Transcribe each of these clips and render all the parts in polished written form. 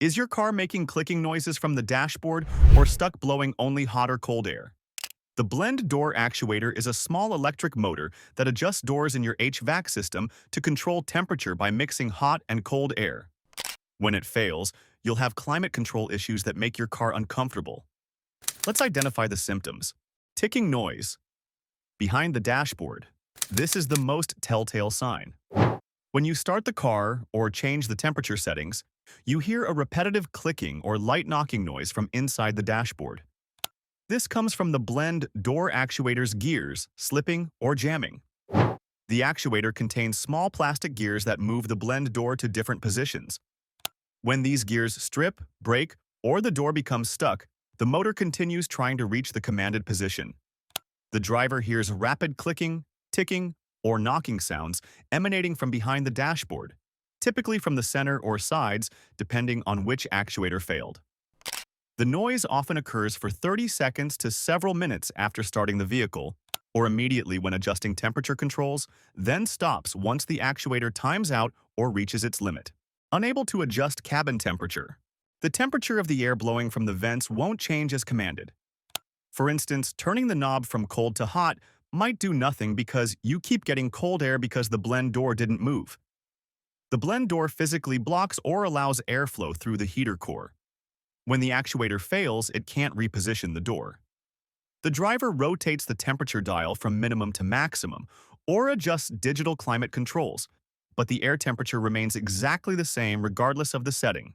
Is your car making clicking noises from the dashboard or stuck blowing only hot or cold air? The blend door actuator is a small electric motor that adjusts doors in your HVAC system to control temperature by mixing hot and cold air. When it fails, you'll have climate control issues that make your car uncomfortable. Let's identify the symptoms. Ticking noise. Behind the dashboard. This is the most telltale sign. When you start the car or change the temperature settings, you hear a repetitive clicking or light knocking noise from inside the dashboard. This comes from the blend door actuator's gears slipping or jamming. The actuator contains small plastic gears that move the blend door to different positions. When these gears strip, break, or the door becomes stuck, the motor continues trying to reach the commanded position. The driver hears rapid clicking, ticking, or knocking sounds emanating from behind the dashboard, typically from the center or sides, depending on which actuator failed. The noise often occurs for 30 seconds to several minutes after starting the vehicle, or immediately when adjusting temperature controls, then stops once the actuator times out or reaches its limit. Unable to adjust cabin temperature. The temperature of the air blowing from the vents won't change as commanded. For instance, turning the knob from cold to hot might do nothing because you keep getting cold air because the blend door didn't move. The blend door physically blocks or allows airflow through the heater core. When the actuator fails, it can't reposition the door. The driver rotates the temperature dial from minimum to maximum or adjusts digital climate controls, but the air temperature remains exactly the same regardless of the setting.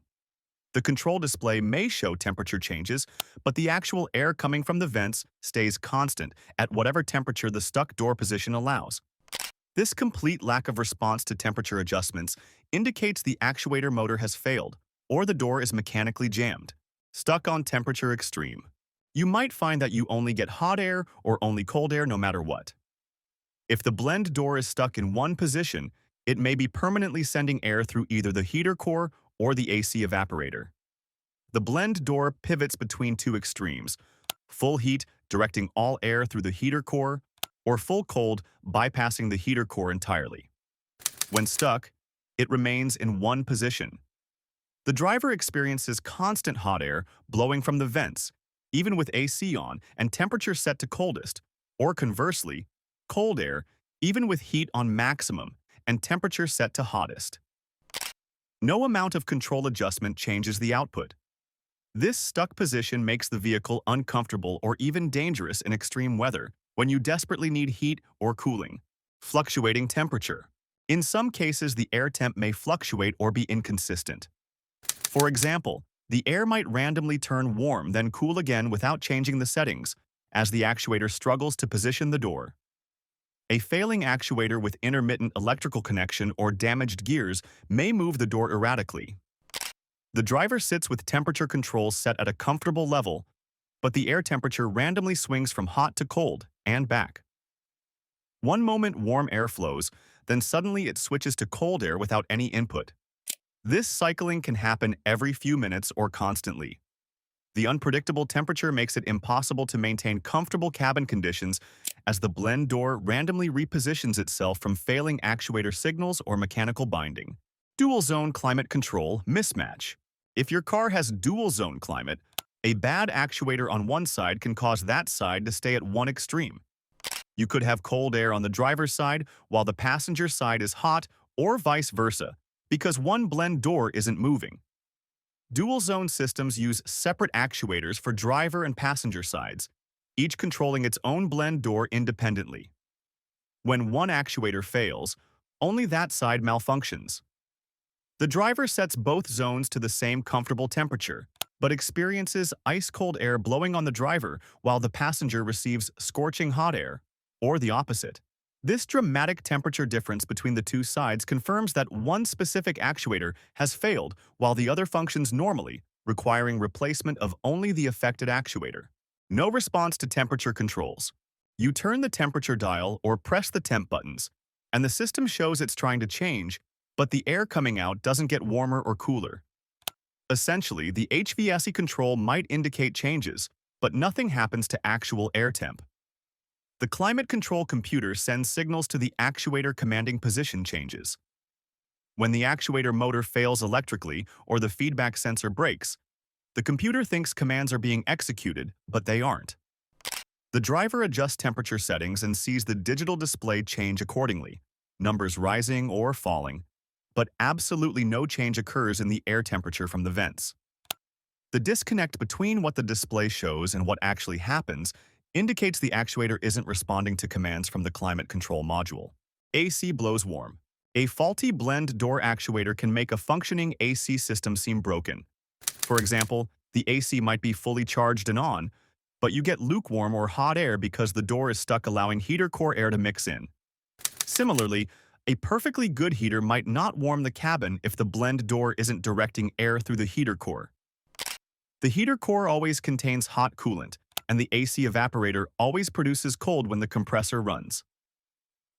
The control display may show temperature changes, but the actual air coming from the vents stays constant at whatever temperature the stuck door position allows. This complete lack of response to temperature adjustments indicates the actuator motor has failed, or the door is mechanically jammed. Stuck on temperature extreme. You might find that you only get hot air or only cold air no matter what. If the blend door is stuck in one position, it may be permanently sending air through either the heater core or the AC evaporator. The blend door pivots between two extremes: full heat, directing all air through the heater core, or full cold, bypassing the heater core entirely. When stuck, it remains in one position. The driver experiences constant hot air blowing from the vents, even with AC on and temperature set to coldest, or conversely, cold air, even with heat on maximum and temperature set to hottest. No amount of control adjustment changes the output. This stuck position makes the vehicle uncomfortable or even dangerous in extreme weather when you desperately need heat or cooling. Fluctuating temperature. In some cases, the air temp may fluctuate or be inconsistent. For example, the air might randomly turn warm then cool again without changing the settings, as the actuator struggles to position the door. A failing actuator with intermittent electrical connection or damaged gears may move the door erratically. The driver sits with temperature controls set at a comfortable level, but the air temperature randomly swings from hot to cold and back. One moment warm air flows, then suddenly it switches to cold air without any input. This cycling can happen every few minutes or constantly. The unpredictable temperature makes it impossible to maintain comfortable cabin conditions as the blend door randomly repositions itself from failing actuator signals or mechanical binding. Dual zone climate control mismatch. If your car has dual zone climate, a bad actuator on one side can cause that side to stay at one extreme. You could have cold air on the driver's side while the passenger side is hot, or vice versa, because one blend door isn't moving. Dual-zone systems use separate actuators for driver and passenger sides, each controlling its own blend door independently. When one actuator fails, only that side malfunctions. The driver sets both zones to the same comfortable temperature, but experiences ice-cold air blowing on the driver while the passenger receives scorching hot air, or the opposite. This dramatic temperature difference between the two sides confirms that one specific actuator has failed while the other functions normally, requiring replacement of only the affected actuator. No response to temperature controls. You turn the temperature dial or press the temp buttons, and the system shows it's trying to change, but the air coming out doesn't get warmer or cooler. Essentially, the HVAC control might indicate changes, but nothing happens to actual air temp. The climate control computer sends signals to the actuator commanding position changes. When the actuator motor fails electrically or the feedback sensor breaks, the computer thinks commands are being executed, but they aren't. The driver adjusts temperature settings and sees the digital display change accordingly, numbers rising or falling, but absolutely no change occurs in the air temperature from the vents. The disconnect between what the display shows and what actually happens indicates the actuator isn't responding to commands from the climate control module. AC blows warm. A faulty blend door actuator can make a functioning AC system seem broken. For example, the AC might be fully charged and on, but you get lukewarm or hot air because the door is stuck allowing heater core air to mix in. Similarly, a perfectly good heater might not warm the cabin if the blend door isn't directing air through the heater core. The heater core always contains hot coolant, and the AC evaporator always produces cold when the compressor runs.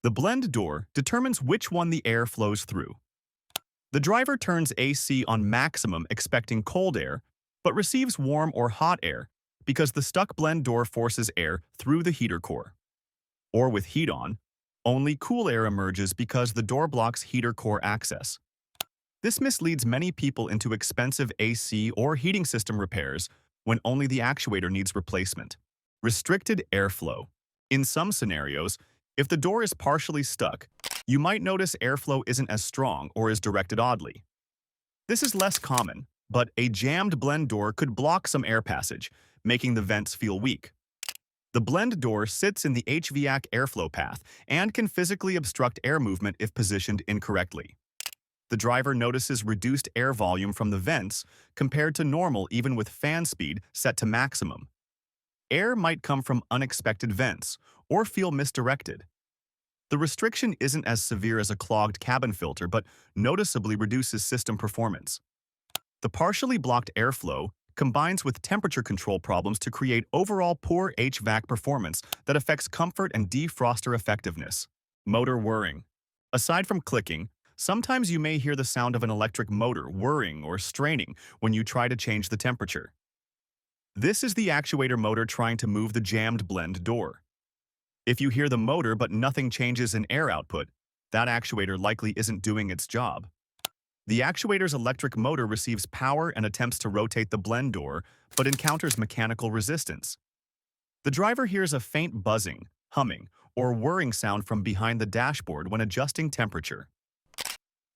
The blend door determines which one the air flows through. The driver turns AC on maximum expecting cold air, but receives warm or hot air because the stuck blend door forces air through the heater core. Or with heat on, only cool air emerges because the door blocks heater core access. This misleads many people into expensive AC or heating system repairs when only the actuator needs replacement. Restricted airflow. In some scenarios, if the door is partially stuck, you might notice airflow isn't as strong or is directed oddly. This is less common, but a jammed blend door could block some air passage, making the vents feel weak. The blend door sits in the HVAC airflow path and can physically obstruct air movement if positioned incorrectly. The driver notices reduced air volume from the vents compared to normal even with fan speed set to maximum. Air might come from unexpected vents or feel misdirected. The restriction isn't as severe as a clogged cabin filter but noticeably reduces system performance. The partially blocked airflow combines with temperature control problems to create overall poor HVAC performance that affects comfort and defroster effectiveness. Motor whirring. Aside from clicking, sometimes you may hear the sound of an electric motor whirring or straining when you try to change the temperature. This is the actuator motor trying to move the jammed blend door. If you hear the motor but nothing changes in air output, that actuator likely isn't doing its job. The actuator's electric motor receives power and attempts to rotate the blend door, but encounters mechanical resistance. The driver hears a faint buzzing, humming, or whirring sound from behind the dashboard when adjusting temperature.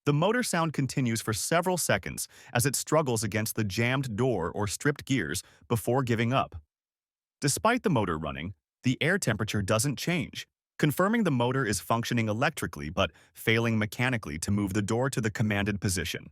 The motor sound continues for several seconds as it struggles against the jammed door or stripped gears before giving up. Despite the motor running, the air temperature doesn't change, confirming the motor is functioning electrically but failing mechanically to move the door to the commanded position.